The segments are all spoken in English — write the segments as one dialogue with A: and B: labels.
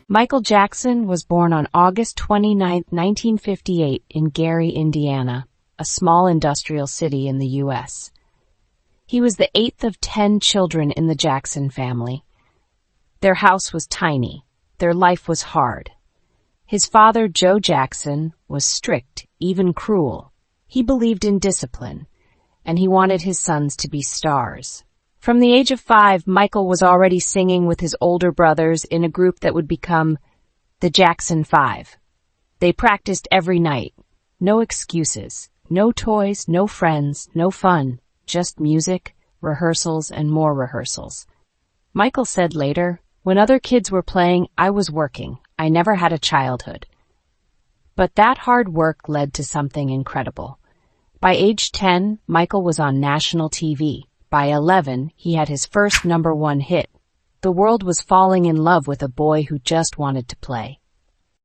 A: Michael Jackson was born on August 29, 1958 in Gary, Indiana, a small industrial city in the U.S. He was the 8th of 10 children in the Jackson family. Their house was tiny. Their life was hard. His father, Joe Jackson, was strict, even cruel. He believed in discipline, and he wanted his sons to be stars. From the age of 5, Michael was already singing with his older brothers in a group that would become the Jackson 5. They practiced every night. No excuses, no toys, no friends, no fun, just music, rehearsals, and more rehearsals. Michael said later, "When other kids were playing, I was working. I never had a childhood." But that hard work led to something incredible. By age 10, Michael was on national TV. By 11, he had his first #1 hit. The world was falling in love with a boy who just wanted to play.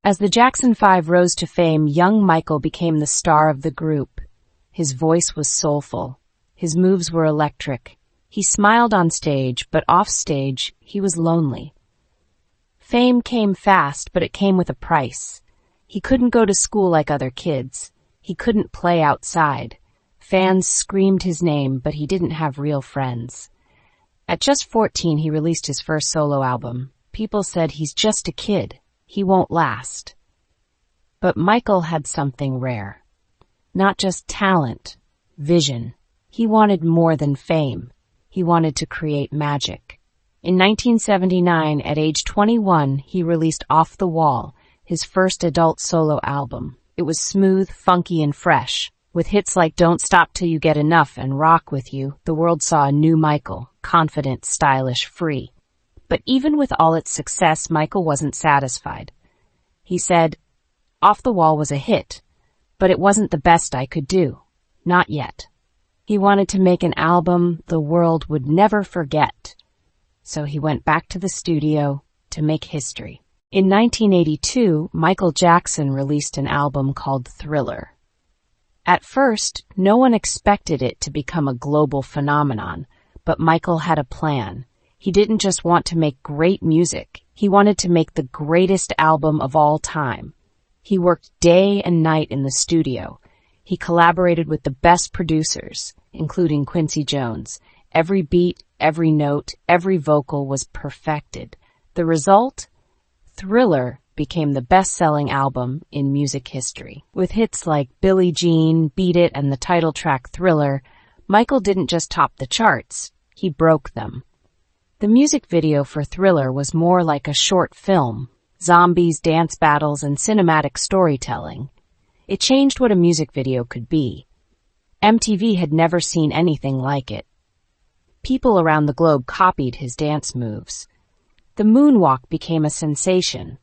A: As the Jackson 5 rose to fame, young Michael became the star of the group. His voice was soulful. His moves were electric. He smiled on stage, but off stage, he was lonely. Fame came fast, but it came with a price. He couldn't go to school like other kids. He couldn't play outside. Fans screamed his name, but he didn't have real friends. At just 14, he released his first solo album. People said, "He's just a kid. He won't last." But Michael had something rare. Not just talent, vision. He wanted more than fame. He wanted to create magic. In 1979, at age 21, he released Off the Wall, his first adult solo album. It was smooth, funky, and fresh. With hits like Don't Stop Till You Get Enough and Rock With You, the world saw a new Michael, confident, stylish, free. But even with all its success, Michael wasn't satisfied. He said, "Off the Wall was a hit, but it wasn't the best I could do. Not yet." He wanted to make an album the world would never forget. So he went back to the studio to make history. In 1982, Michael Jackson released an album called Thriller. At first, no one expected it to become a global phenomenon, but Michael had a plan. He didn't just want to make great music. He wanted to make the greatest album of all time. He worked day and night in the studio. He collaborated with the best producers, including Quincy Jones. Every beat, every note, every vocal was perfected. The result? Thriller became the best-selling album in music history. With hits like Billie Jean, Beat It, and the title track Thriller, Michael didn't just top the charts, he broke them. The music video for Thriller was more like a short film, zombies, dance battles, and cinematic storytelling. It changed what a music video could be. MTV had never seen anything like it. People around the globe copied his dance moves. The moonwalk became a sensation.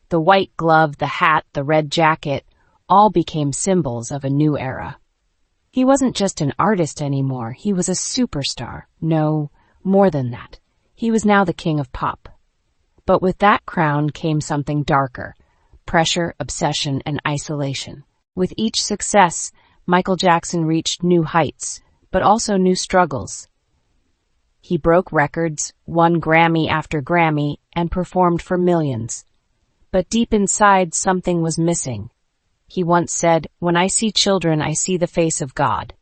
A: The white glove, the hat, the red jacket, all became symbols of a new era. He wasn't just an artist anymore, he was a superstar. No, more than that. He was now the king of pop. But with that crown came something darker: pressure, obsession, and isolation. With each success, Michael Jackson reached new heights, but also new struggles. He broke records, won Grammy after Grammy, and performed for millions. But deep inside, something was missing. He once said, "When I see children, I see the face of God.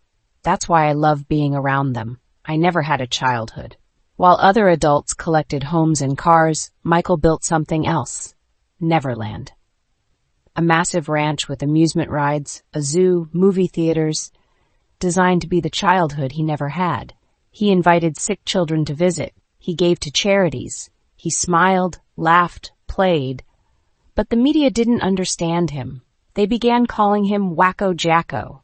A: That's why I love being around them. I never had a childhood." While other adults collected homes and cars, Michael built something else: Neverland. A massive ranch with amusement rides, a zoo, movie theaters, designed to be the childhood he never had. He invited sick children to visit. He gave to charities. He smiled, laughed, played. But the media didn't understand him. They began calling him Wacko Jacko.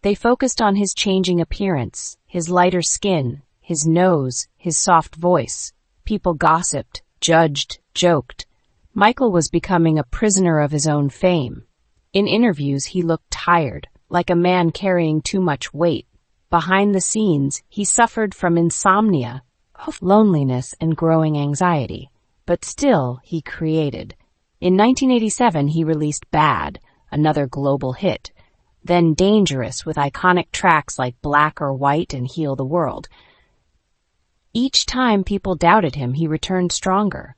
A: They focused on his changing appearance, his lighter skin, his nose, his soft voice. People gossiped, judged, joked. Michael was becoming a prisoner of his own fame. In interviews, he looked tired, like a man carrying too much weight. Behind the scenes, he suffered from insomnia, loneliness, and growing anxiety. But still, he created. In 1987, he released Bad, another global hit. Then Dangerous, with iconic tracks like Black or White and Heal the World. Each time people doubted him, he returned stronger.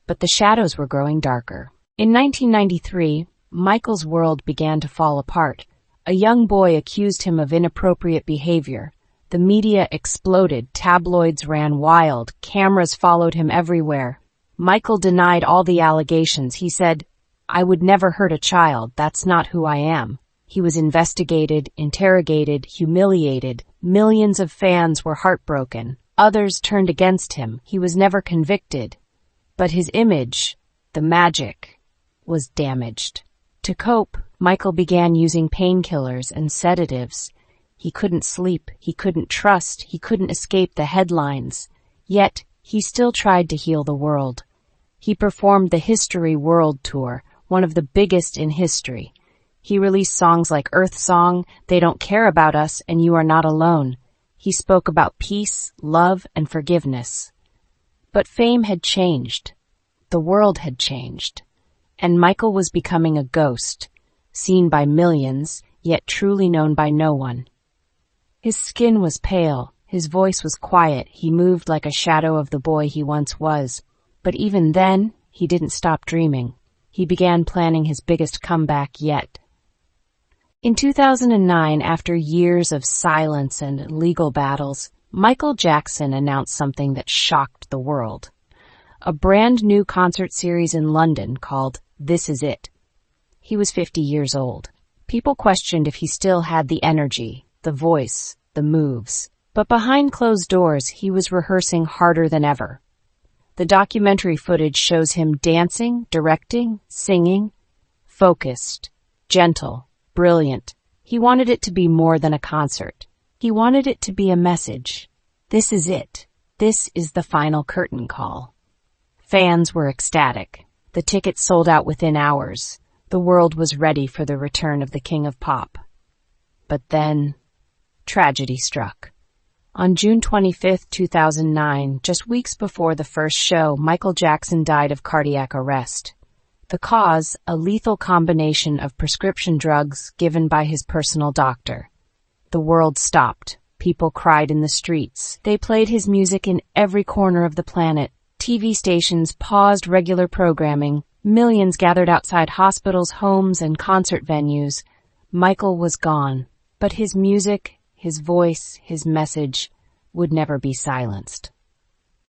A: but the shadows were growing darker. In 1993, Michael's world began to fall apart. A young boy accused him of inappropriate behavior. The media exploded, tabloids ran wild, cameras followed him everywhere. Michael denied all the allegations. He said, "I would never hurt a child. That's not who I am." He was investigated, interrogated, humiliated. Millions of fans were heartbroken. Others turned against him. He was never convicted. But his image, the magic, was damaged. To cope, Michael began using painkillers and sedatives. He couldn't sleep, he couldn't trust, he couldn't escape the headlines. Yet, he still tried to heal the world. He performed the History World Tour, one of the biggest in history. He released songs like Earth Song, They Don't Care About Us, and You Are Not Alone. He spoke about peace, love, and forgiveness. But fame had changed. The world had changed. And Michael was becoming a ghost, seen by millions, yet truly known by no one. His skin was pale, his voice was quiet, he moved like a shadow of the boy he once was. But even then, he didn't stop dreaming. He began planning his biggest comeback yet. In 2009, after years of silence and legal battles, Michael Jackson announced something that shocked the world. A brand new concert series in London called This Is It. He was 50 years old. People questioned if he still had the energy, the voice, the moves. But behind closed doors, he was rehearsing harder than ever. The documentary footage shows him dancing, directing, singing, focused, gentle, brilliant. He wanted it to be more than a concert. He wanted it to be a message. This is it. This is the final curtain call. Fans were ecstatic. The tickets sold out within hours. The world was ready for the return of the King of Pop. But then, tragedy struck. On June 25, 2009, just weeks before the first show, Michael Jackson died of cardiac arrest. The cause, a lethal combination of prescription drugs given by his personal doctor. The world stopped. People cried in the streets. They played his music in every corner of the planet. TV stations paused regular programming. Millions gathered outside hospitals, homes, and concert venues. Michael was gone, but his music, his voice, his message would never be silenced.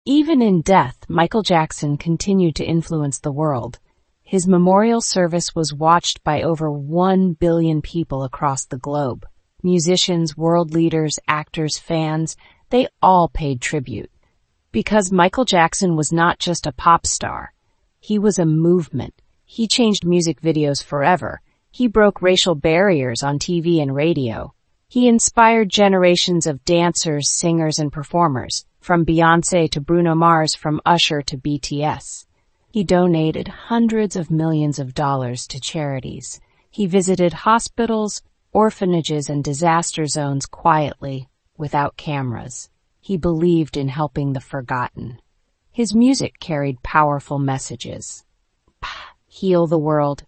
A: Even in death, Michael Jackson continued to influence the world. His memorial service was watched by over 1 billion people across the globe. Musicians, world leaders, actors, fans, they all paid tribute. Because Michael Jackson was not just a pop star. He was a movement. He changed music videos forever. He broke racial barriers on TV and radio. He inspired generations of dancers, singers, and performers, from Beyoncé to Bruno Mars, from Usher to BTS. He donated hundreds of millions of dollars to charities. He visited hospitals, orphanages, and disaster zones quietly, without cameras. He believed in helping the forgotten. His music carried powerful messages. Heal the world.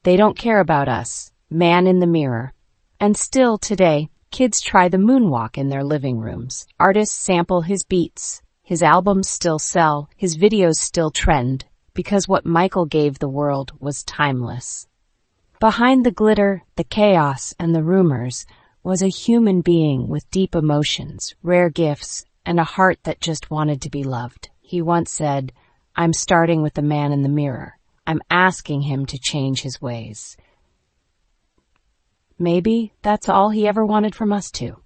A: They don't care about us. Man in the mirror. And still today, kids try the moonwalk in their living rooms. Artists sample his beats. His albums still sell. His videos still trend. Because what Michael gave the world was timeless. Behind the glitter, the chaos, and the rumors was a human being with deep emotions, rare gifts, and a heart that just wanted to be loved. He once said, "I'm starting with the man in the mirror. I'm asking him to change his ways." Maybe that's all he ever wanted from us too.